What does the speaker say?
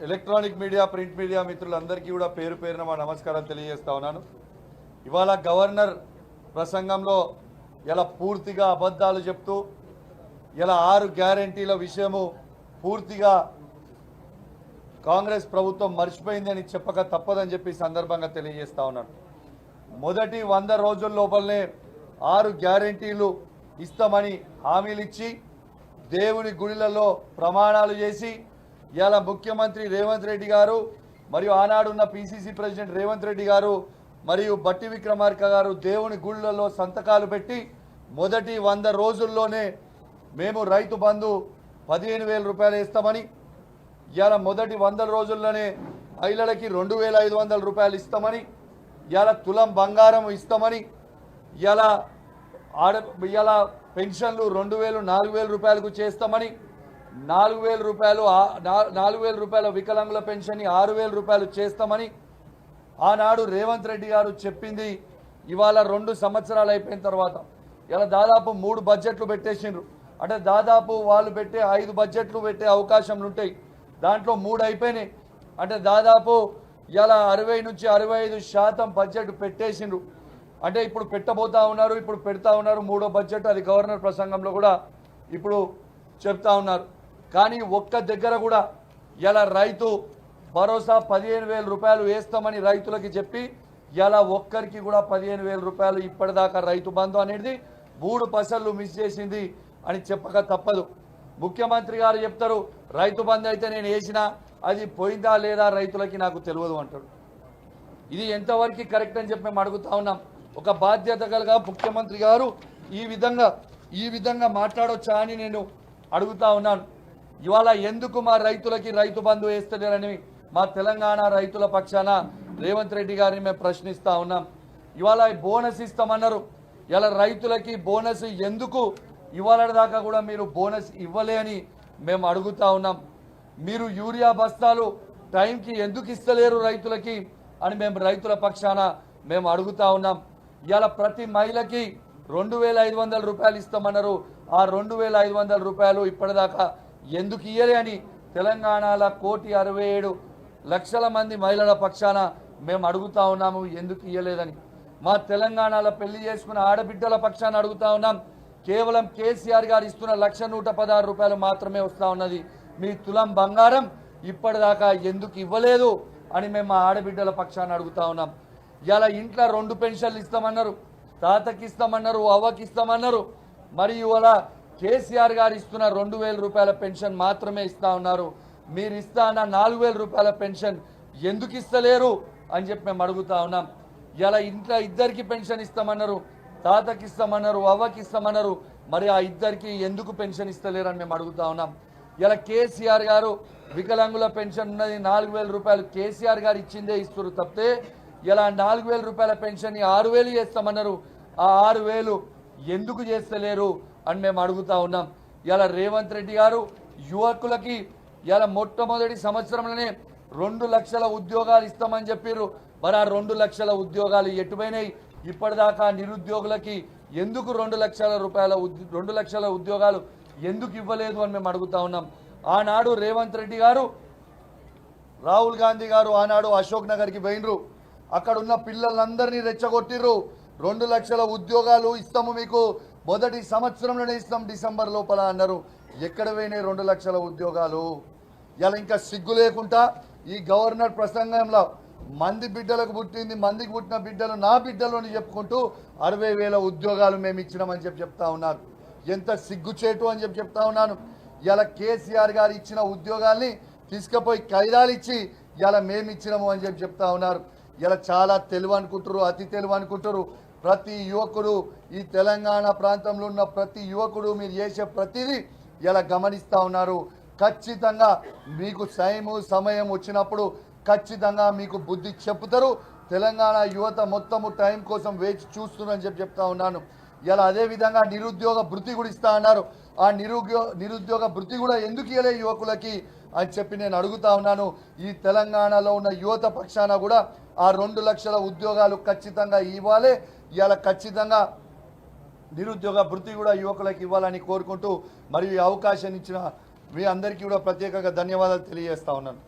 Electronic media print media మిత్రులందరికీ కూడా పేరు పేరున మా నమస్కారం తెలియజేస్తా ఉన్నాను. ఇవాళ గవర్నర్ ప్రసంగంలో ఇలా పూర్తిగా అబద్ధాలు చెప్తూ ఇలా 6 గ్యారెంటీల విషయము పూర్తిగా కాంగ్రెస్ ప్రభుత్వం మర్చిపోయిందని చెప్పక తప్పదని చెప్పి సందర్భంగా తెలియజేస్తా ఉన్నాను. మొదటి 100 రోజుల లోపలనే 6 గ్యారెంటీలు ఇస్తామని హామీలు ఇచ్చి దేవుని గుడిలలో ప్రమాణాలు చేసి ఇలా ముఖ్యమంత్రి రేవంత్ రెడ్డి గారు మరియు ఆనాడున్న పిసిసి ప్రెసిడెంట్ రేవంత్ రెడ్డి గారు మరియు బట్టి విక్రమార్క గారు దేవుని గుళ్ళలో సంతకాలు పెట్టి మొదటి 100 రోజుల్లోనే మేము రైతు బంధు 15,000 రూపాయలు ఇస్తామని, ఇలా మొదటి 100 రోజుల్లోనే మహిళలకి 2,500 రూపాయలు ఇస్తామని, ఇలా తులం బంగారం ఇస్తామని, ఇలా పెన్షన్లు 2,000 4,000 రూపాయలకు చేస్తామని, 4,000 రూపాయలు 4,000 రూపాయల వికలాంగుల పెన్షన్ 6,000 రూపాయలు చేస్తామని ఆనాడు రేవంత్ రెడ్డి గారు చెప్పింది. ఇవాళ 2 సంవత్సరాలు అయిపోయిన తర్వాత ఇలా దాదాపు 3 బడ్జెట్లు పెట్టేసిండ్రు. అంటే దాదాపు వాళ్ళు పెట్టే 5 బడ్జెట్లు పెట్టే అవకాశాలు ఉంటాయి. దాంట్లో 3 అయిపోయినాయి. అంటే దాదాపు ఇలా 60 నుంచి 65% బడ్జెట్ పెట్టేసిండ్రు. అంటే ఇప్పుడు పెట్టబోతా ఉన్నారు, ఇప్పుడు పెడతా ఉన్నారు 3వ బడ్జెట్. అది గవర్నర్ ప్రసంగంలో కూడా ఇప్పుడు చెప్తా ఉన్నారు. కానీ ఒక్క దగ్గర కూడా ఇలా రైతు భరోసా 15,000 రూపాయలు వేస్తామని రైతులకి చెప్పి ఇలా ఒక్కరికి కూడా 15,000 రూపాయలు ఇప్పటిదాకా రైతు బంధు అనేది 3 పైసలు మిస్ చేసింది అని చెప్పక తప్పదు. ముఖ్యమంత్రి గారు చెప్తారు రైతు బంధు అయితే నేను వేసినా అది పోయిందా లేదా రైతులకి నాకు తెలియదు అంటాడు. ఇది ఎంతవరకు కరెక్ట్ అని చెప్పి మేము అడుగుతా ఉన్నాం. ఒక బాధ్యత కలిగా ముఖ్యమంత్రి గారు ఈ విధంగా మాట్లాడొచ్చా అని నేను అడుగుతా ఉన్నాను. ఇవాళ ఎందుకు మా రైతులకి రైతు బంధు వేస్తలేరని మా తెలంగాణ రైతుల పక్షాన రేవంత్ రెడ్డి గారిని మేము ప్రశ్నిస్తా ఉన్నాం. ఇవాళ బోనస్ ఇస్తామన్నారు. ఇలా రైతులకి బోనస్ ఎందుకు ఇవాళ దాకా కూడా మీరు బోనస్ ఇవ్వలే అని మేము అడుగుతా ఉన్నాం. మీరు యూరియా బస్తాలు టైంకి ఎందుకు ఇస్తలేరు రైతులకి అని మేము రైతుల పక్షాన మేము అడుగుతా ఉన్నాం. ఇలా ప్రతి మహిళకి 2,500 రూపాయలు ఇస్తామన్నారు. ఆ 2,500 రూపాయలు ఇప్పటిదాకా ఎందుకు ఇయ్యలే అని తెలంగాణలో 1,67,00,000 మంది మహిళల పక్షాన మేము అడుగుతా ఉన్నాము ఎందుకు ఇయ్యలేదని. మా తెలంగాణలో పెళ్లి చేసుకున్న ఆడబిడ్డల పక్షాన అడుగుతా ఉన్నాం. కేవలం కేసీఆర్ గారు ఇస్తున్న 1,116 రూపాయలు మాత్రమే వస్తూ ఉన్నది. మీ తులం బంగారం ఇప్పటిదాకా ఎందుకు ఇవ్వలేదు అని మేము మా ఆడబిడ్డల పక్షాన అడుగుతా ఉన్నాం. ఇలా ఇంట్లో 2 పెన్షన్లు ఇస్తామన్నారు, తాతకి ఇస్తామన్నారు, అవ్వకి ఇస్తామన్నారు. మరియు అలా కేసీఆర్ గారు ఇస్తున్న 2,000 రూపాయల పెన్షన్ మాత్రమే ఇస్తా ఉన్నారు. మీరు ఇస్తా అన్న 4,000 రూపాయల పెన్షన్ ఎందుకు ఇస్తలేరు అని చెప్పి మేము అడుగుతా ఉన్నాం. ఇలా ఇంట్లో ఇద్దరికి పెన్షన్ ఇస్తామన్నారు, తాతకి ఇస్తామన్నారు, అవ్వకి ఇస్తామన్నారు. మరి ఆ ఇద్దరికి ఎందుకు పెన్షన్ ఇస్తలేరు అని మేము అడుగుతా ఉన్నాం. ఇలా కేసీఆర్ గారు వికలాంగుల పెన్షన్ ఉన్నది 4,000 రూపాయలు కేసీఆర్ గారు ఇచ్చిందే ఇస్తారు తప్పితే ఇలా 4,000 రూపాయల పెన్షన్ 6,000 చేస్తామన్నారు. ఆ 6,000 ఎందుకు చేస్తలేరు అని మేము అడుగుతా ఉన్నాం. ఇలా రేవంత్ రెడ్డి గారు యువకులకి ఇలా మొట్టమొదటి సంవత్సరంలోనే 2 లక్షల ఉద్యోగాలు ఇస్తామని చెప్పారు. మరి ఆ 2 లక్షల ఉద్యోగాలు ఎటుపోయినాయి? ఇప్పటిదాకా నిరుద్యోగులకి ఎందుకు 2 లక్షల ఉద్యోగాలు ఎందుకు ఇవ్వలేదు అని మేము అడుగుతా ఉన్నాం. ఆనాడు రేవంత్ రెడ్డి గారు రాహుల్ గాంధీ గారు ఆనాడు అశోక్ నగర్కి పోయినరు. అక్కడ ఉన్న పిల్లలందరినీ రెచ్చగొట్టిర్రు. 2 లక్షల ఉద్యోగాలు ఇస్తాము మీకు మొదటి సంవత్సరంలోనే ఇస్తాం డిసెంబర్ లోపల అన్నారు. ఎక్కడ పోయినాయి 2 లక్షల ఉద్యోగాలు? ఇలా ఇంకా సిగ్గు లేకుండా ఈ గవర్నర్ ప్రసంగంలో మందికి పుట్టిన బిడ్డలు నా బిడ్డలు అని చెప్పుకుంటూ 60,000 ఉద్యోగాలు మేము ఇచ్చినామని చెప్తా ఉన్నారు. ఎంత సిగ్గుచేటు అని చెప్తా ఉన్నాను. ఇలా కేసీఆర్ గారు ఇచ్చిన ఉద్యోగాల్ని తీసుకుపోయి ఖైదాలు ఇచ్చి ఇలా మేము ఇచ్చినాము అని చెప్తా ఉన్నారు. ఇలా చాలా తెలివి అనుకుంటారు, అతి తెలివి అనుకుంటారు. ప్రతి యువకుడు ఈ తెలంగాణ ప్రాంతంలో ఉన్న ప్రతి యువకుడు మీరు చేసే ప్రతిదీ ఇలా గమనిస్తూ ఉన్నారు. ఖచ్చితంగా మీకు సమయం వచ్చినప్పుడు ఖచ్చితంగా మీకు బుద్ధి చెప్తారు. తెలంగాణ యువత మొత్తము టైం కోసం వేచి చూస్తున్నారని చెప్తా ఉన్నాను. ఇలా అదేవిధంగా నిరుద్యోగ భృతి కూడా ఇస్తా అన్నారు. ఆ నిరుద్యోగ భృతి కూడా ఎందుకు ఇవ్వలే యువకులకి అని చెప్పి నేను అడుగుతా ఉన్నాను. ఈ తెలంగాణలో ఉన్న యువత పక్షాన కూడా ఆ 2 లక్షల ఉద్యోగాలు ఖచ్చితంగా ఇవ్వాలి. ఇలా ఖచ్చితంగా నిరుద్యోగ భృతి కూడా యువకులకు ఇవ్వాలని కోరుకుంటూ మరియు ఈ అవకాశాన్ని ఇచ్చిన మీ అందరికీ కూడా ప్రత్యేకంగా ధన్యవాదాలు తెలియజేస్తా ఉన్నాను.